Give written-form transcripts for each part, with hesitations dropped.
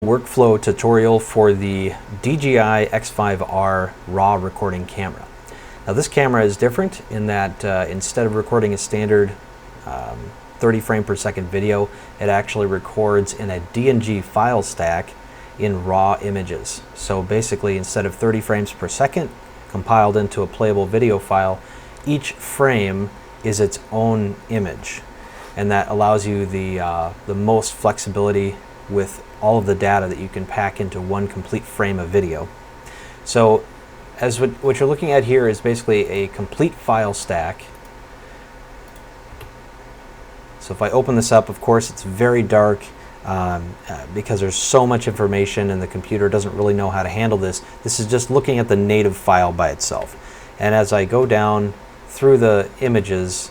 Workflow tutorial for the DJI X5R RAW recording camera. Now this camera is different in that instead of recording a standard 30 frame per second video, it actually records in a DNG file stack in RAW images. So basically, instead of 30 frames per second compiled into a playable video file, each frame is its own image, and that allows you the most flexibility with all of the data that you can pack into one complete frame of video. So as what you're looking at here is basically a complete file stack. So if I open this up, of course it's very dark because there's so much information and the computer doesn't really know how to handle this. This is just looking at the native file by itself. And as I go down through the images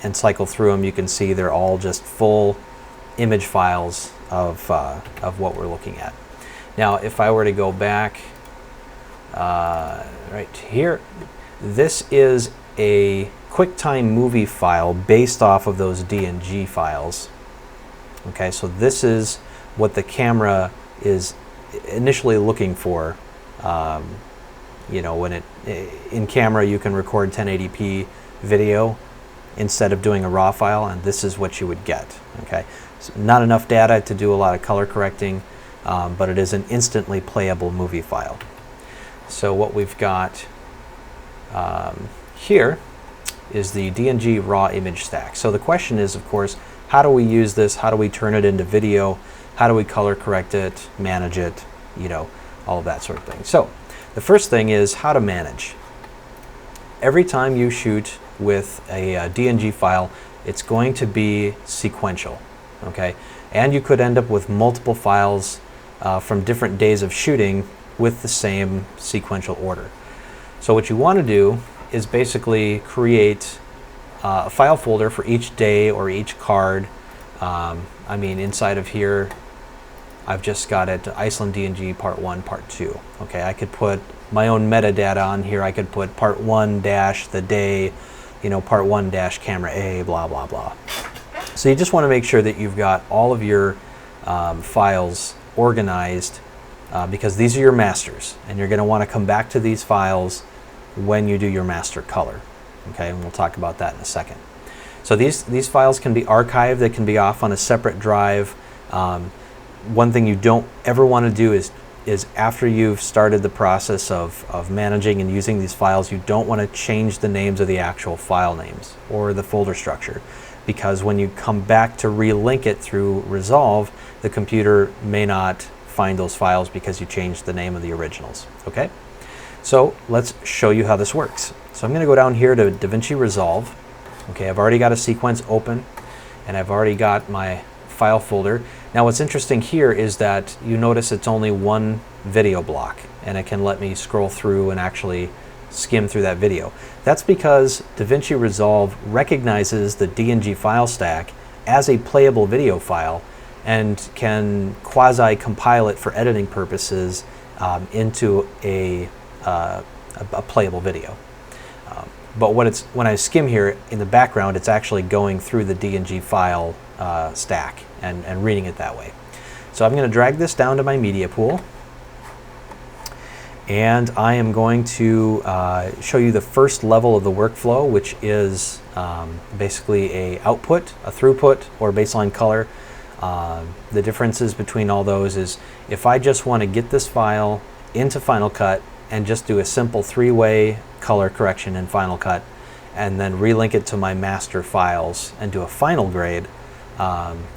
and cycle through them, you can see they're all just full image files of what we're looking at. Now if I were to go back right here, this is a QuickTime movie file based off of those DNG files. Okay, so this is what the camera is initially looking for. You know, when in camera you can record 1080p video instead of doing a RAW file, and this is what you would get. Okay, so not enough data to do a lot of color correcting, but it is an instantly playable movie file. So what we've got here is the DNG RAW image stack. So the question is, of course, how do we use this? How do we turn it into video? How do we color correct it, manage it, you know, all of that sort of thing. So the first thing is how to manage. Every time you shoot with a DNG file, it's going to be sequential, okay? And you could end up with multiple files from different days of shooting with the same sequential order. So what you want to do is basically create a file folder for each day or each card. I mean, inside of here, I've just got it Iceland DNG Part 1, Part 2. Okay, I could put my own metadata on here. I could put Part 1 dash the day, you know, Part 1 dash camera A, blah, blah, blah. So you just want to make sure that you've got all of your files organized because these are your masters, and you're going to want to come back to these files when you do your master color. Okay, and we'll talk about that in a second. So these files can be archived. They can be off on a separate drive. One thing you don't ever want to do is after you've started the process of managing and using these files, you don't want to change the names of the actual file names or the folder structure, because when you come back to relink it through Resolve, the computer may not find those files because you changed the name of the originals. Okay, so let's show you how this works. So I'm going to go down here to DaVinci Resolve. Okay, I've already got a sequence open and I've already got my file folder. Now what's interesting here is that you notice it's only one video block, and it can let me scroll through and actually skim through that video. That's because DaVinci Resolve recognizes the DNG file stack as a playable video file and can quasi-compile it for editing purposes into a playable video. But when I skim here in the background, it's actually going through the DNG file stack and reading it that way. So I'm going to drag this down to my media pool, and I am going to show you the first level of the workflow, which is basically a output, a throughput, or baseline color. The differences between all those is if I just want to get this file into Final Cut and just do a simple three-way color correction in Final Cut and then relink it to my master files and do a final grade,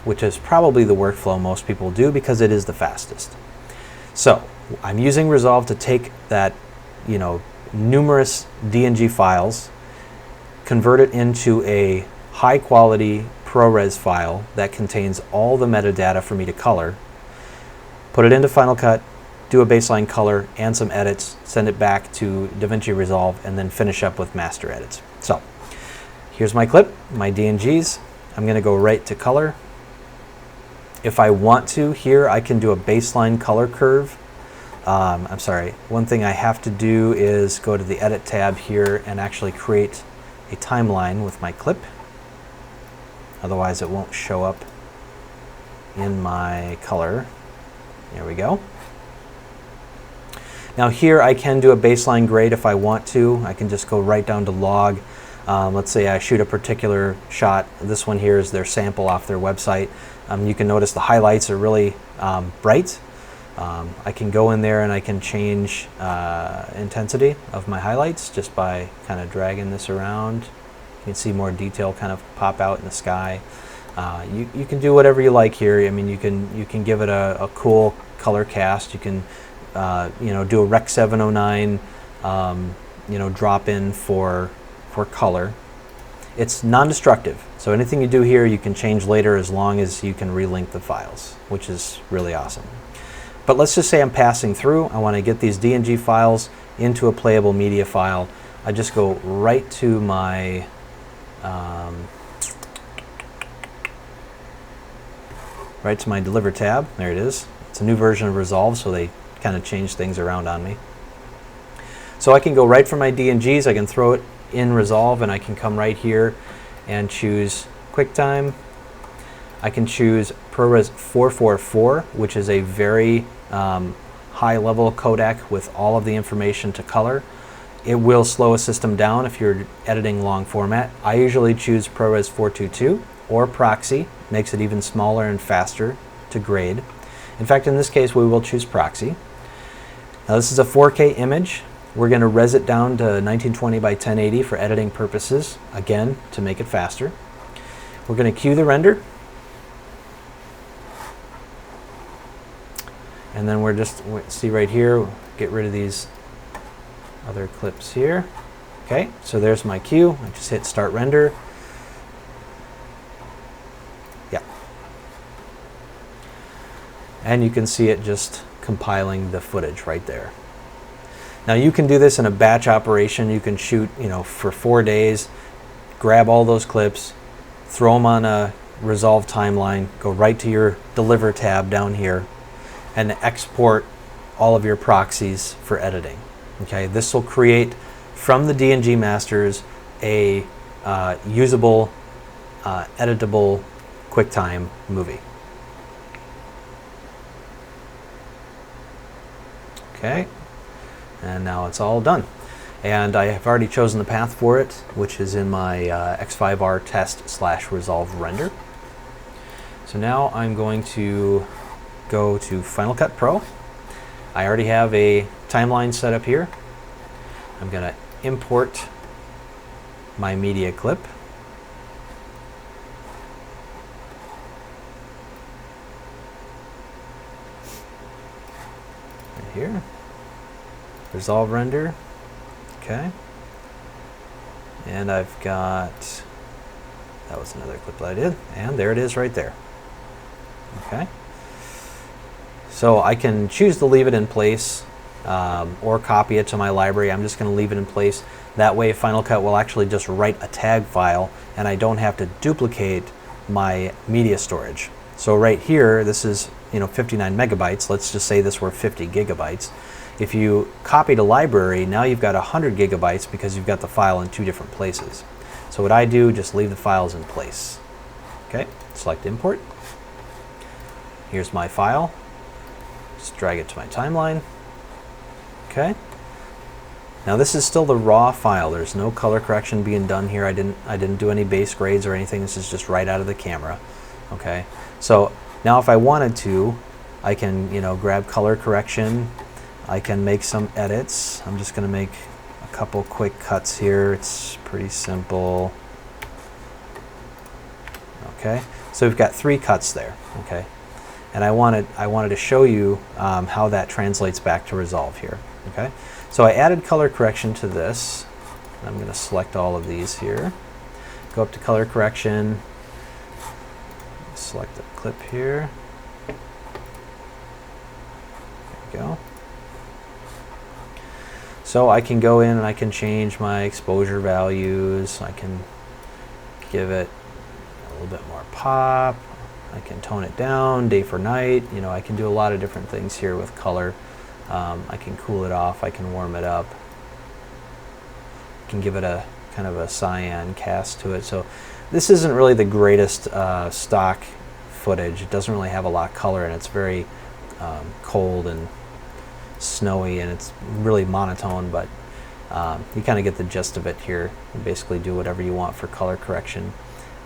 which is probably the workflow most people do because it is the fastest. So I'm using Resolve to take that, you know, numerous DNG files, convert it into a high quality ProRes file that contains all the metadata for me to color, put it into Final Cut, do a baseline color and some edits, send it back to DaVinci Resolve, and then finish up with master edits. So here's my clip, my DNGs. I'm going to go right to color. If I want to, here I can do a baseline color curve. I'm sorry, one thing I have to do is go to the edit tab here and actually create a timeline with my clip. Otherwise it won't show up in my color. There we go. Now here I can do a baseline grade if I want to. I can just go right down to log. Let's say I shoot a particular shot. This one here is their sample off their website. You can notice the highlights are really bright. I can go in there and I can change intensity of my highlights just by kind of dragging this around. You can see more detail kind of pop out in the sky. You can do whatever you like here. I mean, you can give it a cool color cast. You can do a Rec 709 drop in for color. It's non-destructive, so anything you do here you can change later as long as you can relink the files, which is really awesome. But let's just say I'm passing through. I want to get these DNG files into a playable media file. I just go right to my Deliver tab. There it is. It's a new version of Resolve, so they kind of change things around on me. So I can go right from my DNGs. I can throw it in Resolve, and I can come right here and choose QuickTime. I can choose ProRes 444, which is a very high-level codec with all of the information to color. It will slow a system down if you're editing long format. I usually choose ProRes 422 or Proxy. Makes it even smaller and faster to grade. In fact, in this case, we will choose Proxy. Now this is a 4K image. We're going to res it down to 1920 by 1080 for editing purposes, again, to make it faster. We're going to cue the render. And then see right here, get rid of these other clips here. Okay, so there's my cue. I just hit start render. Yeah. And you can see it just compiling the footage right there. Now you can do this in a batch operation. You can shoot, for 4 days, grab all those clips, throw them on a Resolve timeline, go right to your Deliver tab down here, and export all of your proxies for editing. Okay, this will create from the DNG masters a usable, editable QuickTime movie. Okay, and now it's all done. And I have already chosen the path for it, which is in my X5R test/resolve render. So now I'm going to go to Final Cut Pro. I already have a timeline set up here. I'm going to import my media clip. Right here. Resolve render. Okay. And I've got, that was another clip that I did, and there it is right there. Okay. So I can choose to leave it in place or copy it to my library. I'm just going to leave it in place. That way Final Cut will actually just write a tag file and I don't have to duplicate my media storage. So right here, this is 59 megabytes. Let's just say this were 50 gigabytes. If you copy to library, now you've got 100 gigabytes because you've got the file in 2 different places. So what I do, just leave the files in place. Okay, select import. Here's my file. Just drag it to my timeline. Okay. Now this is still the raw file. There's no color correction being done here. I didn't do any base grades or anything. This is just right out of the camera. Okay. So now if I wanted to, I can grab color correction. I can make some edits. I'm just going to make a couple quick cuts here. It's pretty simple. Okay. So we've got 3 cuts there. Okay. And I wanted to show you how that translates back to Resolve here. Okay, so I added color correction to this. I'm going to select all of these here. Go up to color correction. Select the clip here. There we go. So I can go in and I can change my exposure values. I can give it a little bit more pop. I can tone it down, day for night. I can do a lot of different things here with color. I can cool it off. I can warm it up. I can give it a kind of a cyan cast to it. So this isn't really the greatest stock footage. It doesn't really have a lot of color, and it's very cold and snowy, and it's really monotone, but you kind of get the gist of it here. You basically do whatever you want for color correction.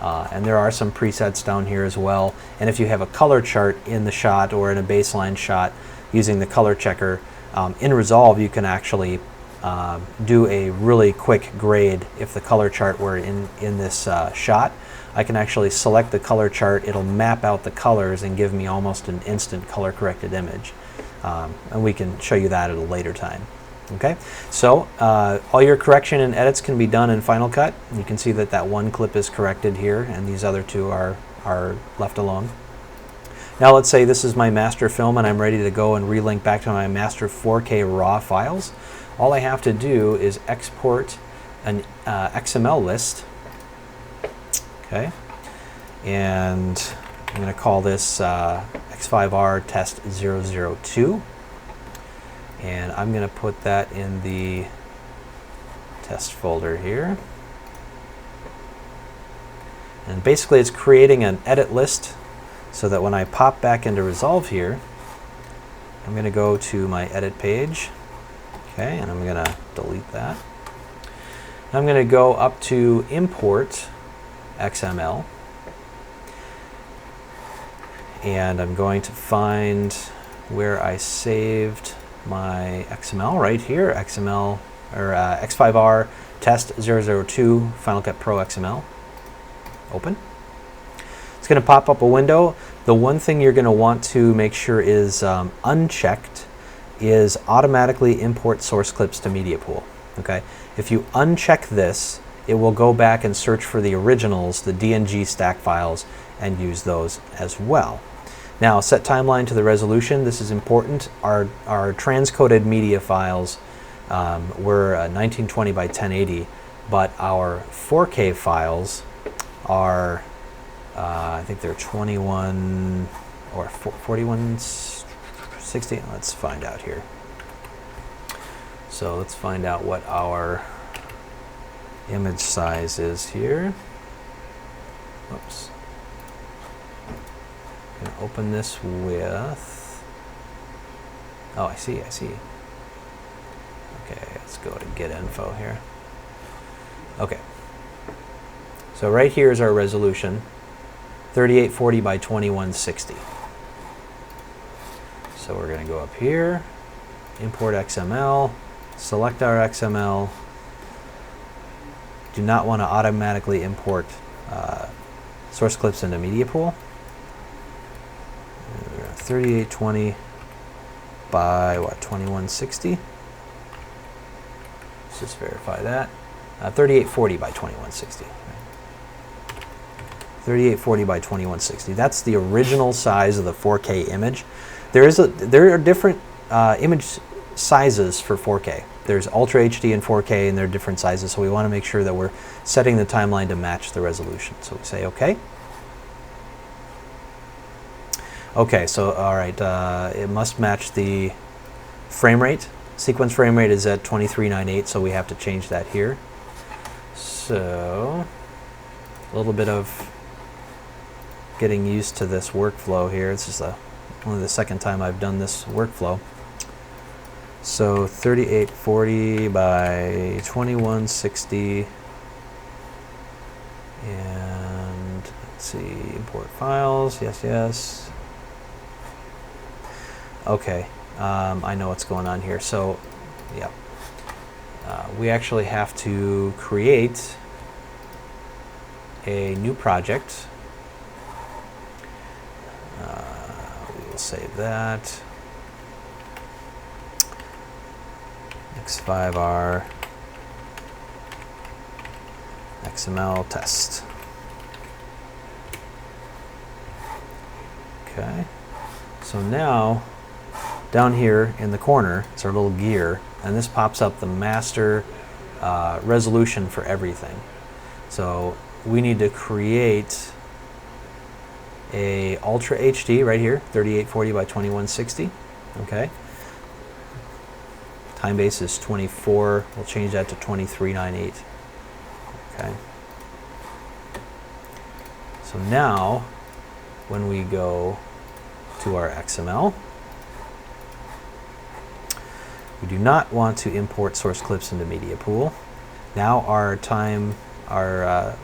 And there are some presets down here as well. And if you have a color chart in the shot or in a baseline shot using the color checker, in Resolve you can actually do a really quick grade. If the color chart were in this shot, I can actually select the color chart. It'll map out the colors and give me almost an instant color corrected image. And we can show you that at a later time. Okay, so all your correction and edits can be done in Final Cut. You can see that that one clip is corrected here and these other two are left alone. Now let's say this is my master film and I'm ready to go and relink back to my master 4K RAW files. All I have to do is export an XML list. Okay, and I'm going to call this X5R test 002. And I'm going to put that in the test folder here. And basically it's creating an edit list so that when I pop back into Resolve here, I'm going to go to my edit page. Okay, and I'm going to delete that. I'm going to go up to Import XML. And I'm going to find where I saved my XML right here, XML or X5R test 002 Final Cut Pro XML. Open. It's going to pop up a window. The one thing you're going to want to make sure is unchecked is automatically import source clips to media pool. Okay, if you uncheck this, it will go back and search for the originals, the DNG stack files, and use those as well. Now, set timeline to the resolution. This is important. Our transcoded media files were 1920 by 1080, but our 4K files are, I think they're 21 or 4160. Let's find out here. So let's find out what our image size is here. Oops. I'm going to open this with, oh, I see. Okay, let's go to get info here. Okay, so right here is our resolution, 3840 by 2160. So we're going to go up here, import XML, select our XML. Do not want to automatically import source clips into media pool. 3820 by what, 2160? Let's just verify that. 3840 by 2160. 3840 by 2160. That's the original size of the 4K image. There are different image sizes for 4K. There's Ultra HD and 4K, and they're different sizes, so we want to make sure that we're setting the timeline to match the resolution. So we say OK. Okay, so all right, it must match the frame rate. Sequence frame rate is at 2398, so we have to change that here. So a little bit of getting used to this workflow here. This is only the second time I've done this workflow. So 3840 by 2160, and let's see, import files, yes. Okay, I know what's going on here. So, yeah, we actually have to create a new project. We will save that. X5R XML test. Okay, so now down here in the corner is our little gear, and this pops up the master resolution for everything. So we need to create a Ultra HD right here, 3840 by 2160. Okay. Time base is 24. We'll change that to 2398. Okay. So now, when we go to our XML, We do not want to import source clips into Media Pool. Now our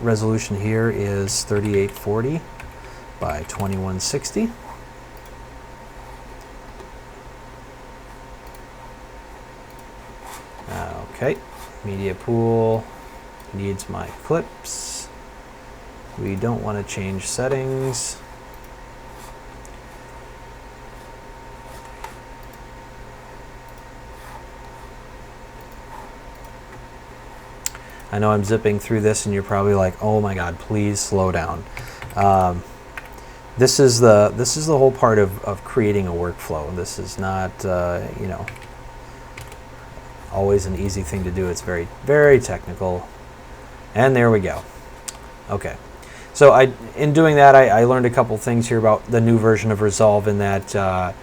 resolution here is 3840 by 2160. Okay, Media Pool needs my clips. We don't want to change settings. I know I'm zipping through this and you're probably like, oh my God, please slow down. This is the whole part of creating a workflow. This is not, you know, always an easy thing to do. It's very, very technical. And there we go. Okay. So in doing that, I learned a couple things here about the new version of Resolve, in that,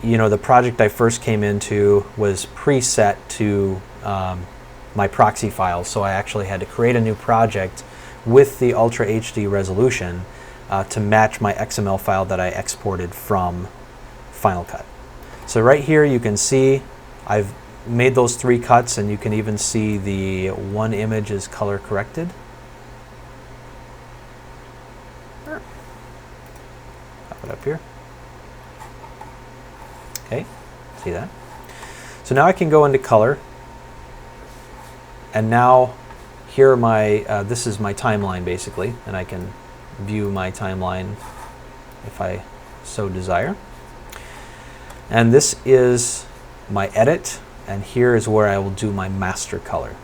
you know, the project I first came into was preset to my proxy files. So I actually had to create a new project with the Ultra HD resolution to match my XML file that I exported from Final Cut. So right here you can see I've made those 3 cuts, and you can even see the one image is color corrected. Pop it up here. Okay, see that? So now I can go into color, and now here are my, this is my timeline basically, and I can view my timeline if I so desire. And this is my edit, and here is where I will do my master color.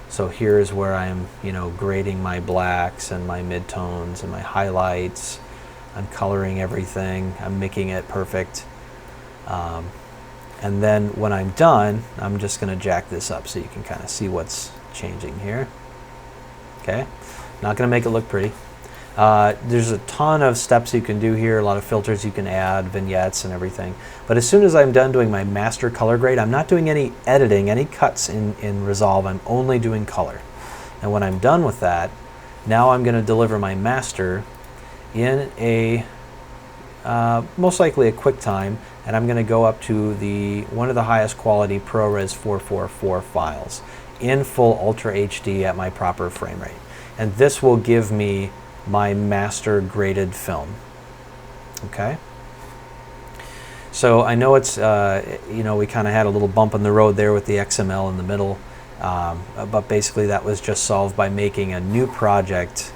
So here is where I'm, you know, grading my blacks and my midtones and my highlights. I'm coloring everything. I'm making it perfect. And then when I'm done, I'm just going to jack this up so you can kind of see what's changing here. Okay, not going to make it look pretty. There's a ton of steps you can do here, a lot of filters you can add, vignettes and everything. But as soon as I'm done doing my master color grade, I'm not doing any editing, any cuts in Resolve. I'm only doing color. And when I'm done with that, now I'm going to deliver my master in a most likely a QuickTime, and I'm going to go up to one of the highest quality ProRes 444 files in full Ultra HD at my proper frame rate. And this will give me my master graded film. Okay. So I know it's, you know, we kind of had a little bump in the road there with the XML in the middle, but basically that was just solved by making a new project.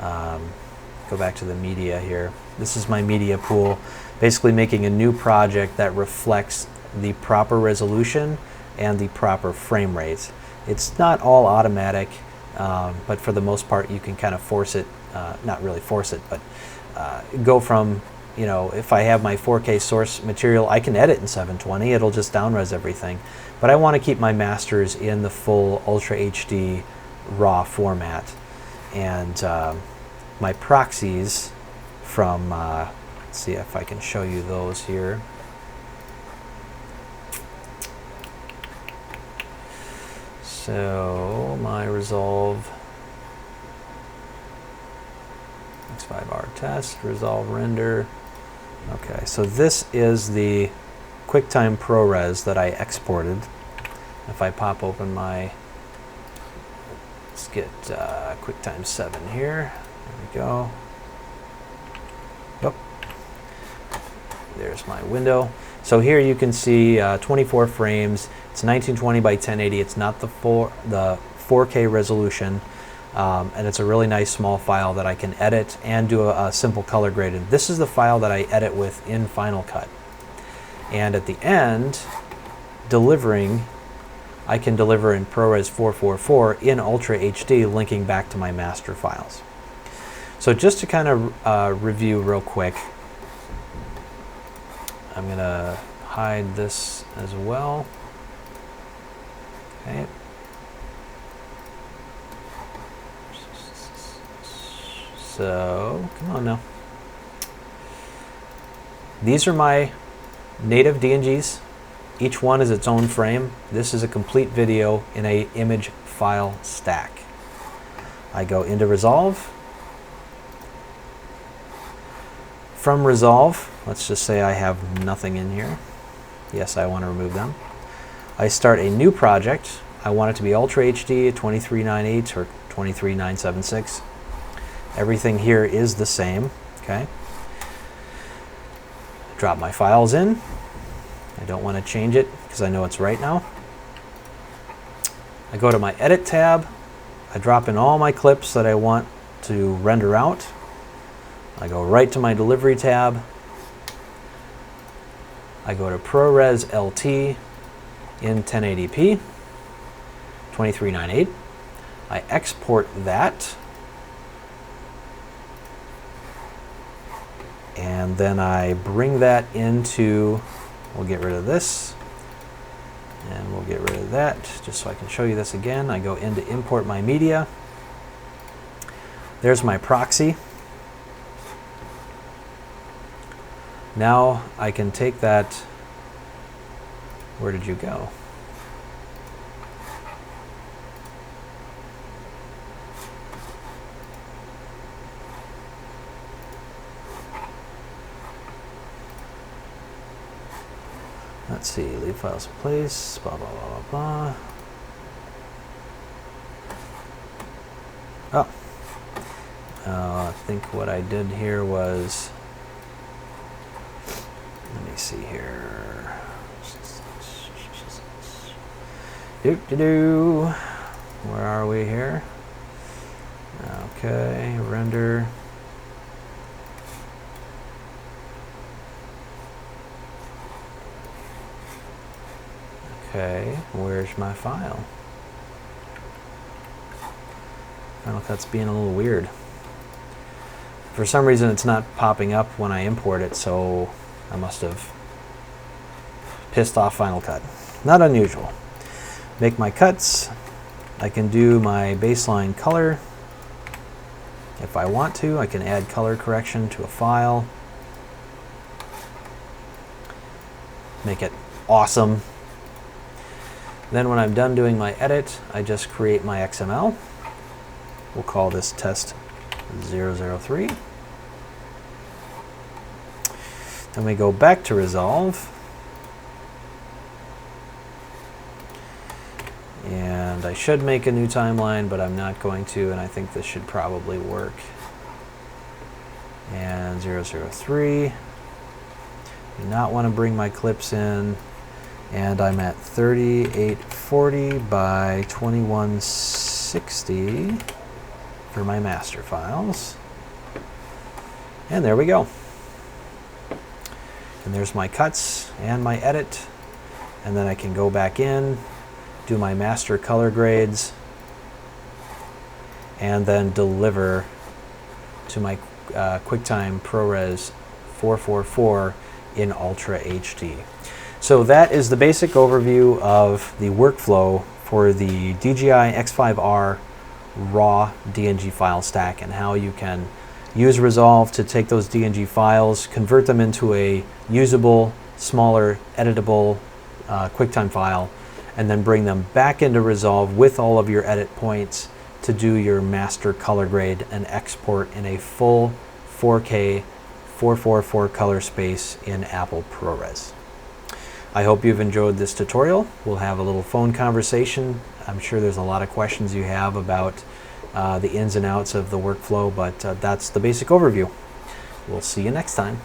Go back to the media here. This is my media pool. Basically making a new project that reflects the proper resolution and the proper frame rate. It's not all automatic, but for the most part you can kind of force it, not really force it, but go from, you know, if I have my 4K source material, I can edit in 720, it'll just downres everything. But I want to keep my masters in the full Ultra HD RAW format. And my proxies from, let's see if I can show you those here. So my Resolve X5R test, Resolve render. Okay, so this is the QuickTime ProRes that I exported. If I pop open my, let's get QuickTime 7 here. There we go. Oh, there's my window. So here you can see 24 frames. It's 1920 by 1080. It's not the 4K resolution, and it's a really nice small file that I can edit and do a simple color grading. This is the file that I edit with in Final Cut. And at the end, I can deliver in ProRes 444 in Ultra HD, linking back to my master files. So just to kind of review real quick, I'm going to hide this as well. Okay. So, come on now. These are my native DNGs. Each one is its own frame. This is a complete video in a image file stack. I go into Resolve. From Resolve, let's just say I have nothing in here. Yes, I want to remove them. I start a new project. I want it to be Ultra HD 2398 or 23976. Everything here is the same. Okay. Drop my files in. I don't want to change it because I know it's right now. I go to my Edit tab. I drop in all my clips that I want to render out. I go right to my Delivery tab. I go to ProRes LT in 1080p, 2398. I export that. And then I bring that into, we'll get rid of this. And we'll get rid of that, just so I can show you this again. I go into Import My Media. There's my proxy. Now I can take that, where did you go? Let's see, leave files in place, blah, blah, blah, blah, blah. Oh, I think what I did here was, let me see here. Where are we here? Okay, render. Okay, where's my file? Final Cut's being a little weird. For some reason it's not popping up when I import it, so I must have pissed off Final Cut. Not unusual. Make my cuts. I can do my baseline color. If I want to, I can add color correction to a file. Make it awesome. Then when I'm done doing my edit, I just create my XML. We'll call this test 003. Then we go back to Resolve. And I should make a new timeline, but I'm not going to, and I think this should probably work. And 003. Do not want to bring my clips in. And I'm at 3840 by 2160 for my master files. And there we go. And there's my cuts and my edit. And then I can go back in, do my master color grades, and then deliver to my QuickTime ProRes 444 in Ultra HD. So that is the basic overview of the workflow for the DJI X5R raw DNG file stack and how you can use Resolve to take those DNG files, convert them into a usable, smaller, editable QuickTime file, and then bring them back into Resolve with all of your edit points to do your master color grade and export in a full 4K 444 color space in Apple ProRes. I hope you've enjoyed this tutorial. We'll have a little phone conversation. I'm sure there's a lot of questions you have about the ins and outs of the workflow, but that's the basic overview. We'll see you next time.